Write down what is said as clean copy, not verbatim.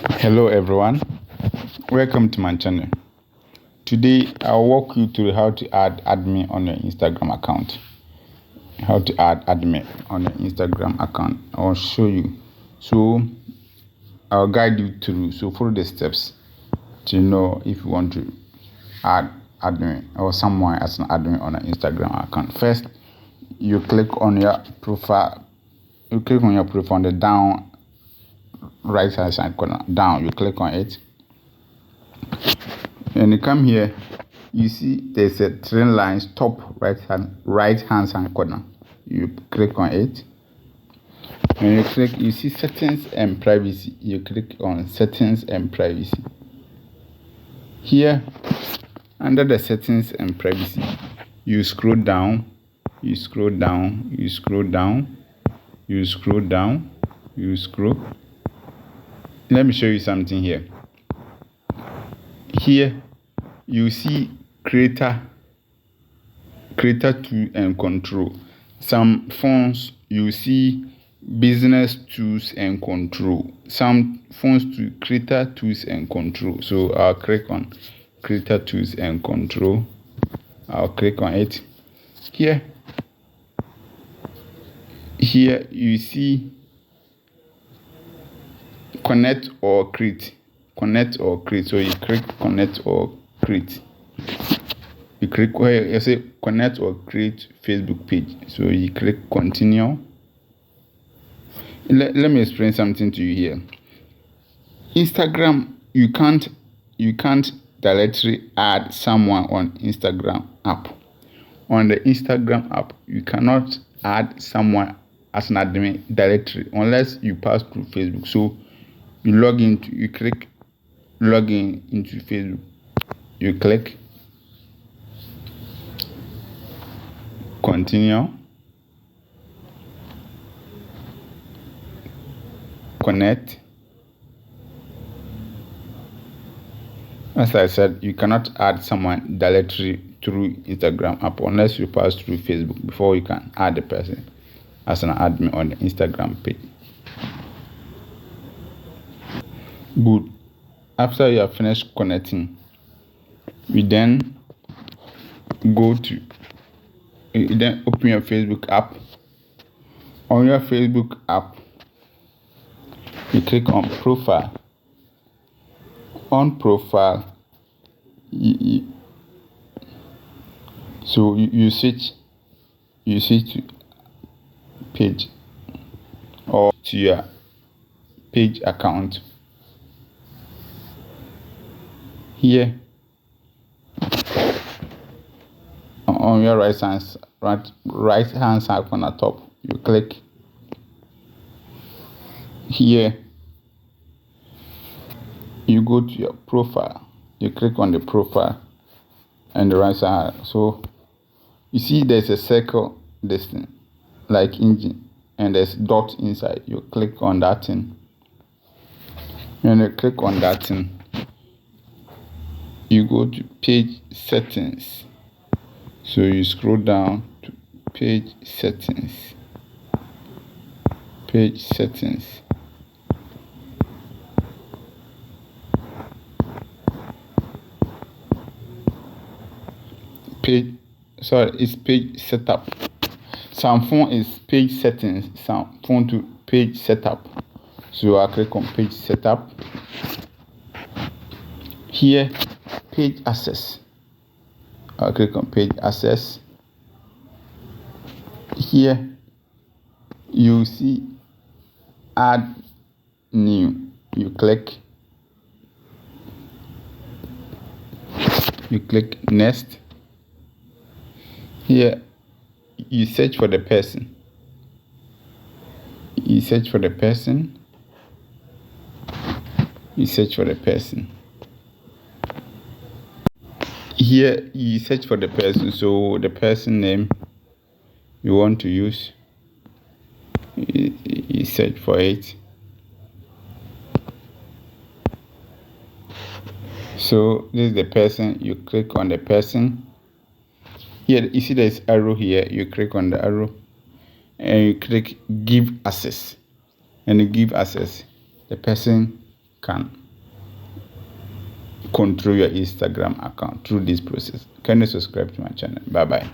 Hello everyone, welcome to my channel. Today I'll walk you through how to add admin on your Instagram account. I'll show you. So I'll guide you through. So follow the steps to know if you want to add admin or someone as an admin on an Instagram account. First, you click on your profile. On the down right side corner. Down, you click on it. When you come here, you see there's a three lines top right hand side corner. You click on it. When you click, you see settings and privacy. You click on settings and privacy. Here, under the settings and privacy, you scroll down. Let me show you something here. Here, you see creator tool and control. Some phones you see business tools and control. Some phones to creator tools and control. So I'll click on creator tools and control. I'll click on it. Here you see connect or create. So you click connect or create. You click where you say connect or create Facebook page. So you click continue. Let me explain something to you here. Instagram, you can't directly add someone on Instagram app. On the Instagram app, you cannot add someone as an admin directly unless you pass through Facebook. So you click login into Facebook. You click continue, connect. As I said, you cannot add someone directly through Instagram app unless you pass through Facebook before you can add the person as an admin on the Instagram page. Good. After you have finished connecting, you then open your Facebook app. On your Facebook app, you click on profile. On profile, you switch to page or to your page account. Here on your right hand side corner top, you click here. You go to your profile. You click on the profile and the right side. So you see there's a circle thing like engine and there's dot inside. You click on that thing. When you click on that thing, you go to page settings. So you scroll down to page settings. It's page setup. Some phone is page settings, some phone to page setup. So I click on page setup. Here, page access. I'll click on page access. Here, you see add new. You click next. Here, you search for the person. Here, you search for the person. So the person name you want to use, you search for it. So this is the person. You click on the person. Here you see there's arrow here. You click on the arrow and you click give access. And you give access. The person can control your Instagram account through this process. Kindly subscribe to my channel. Bye bye.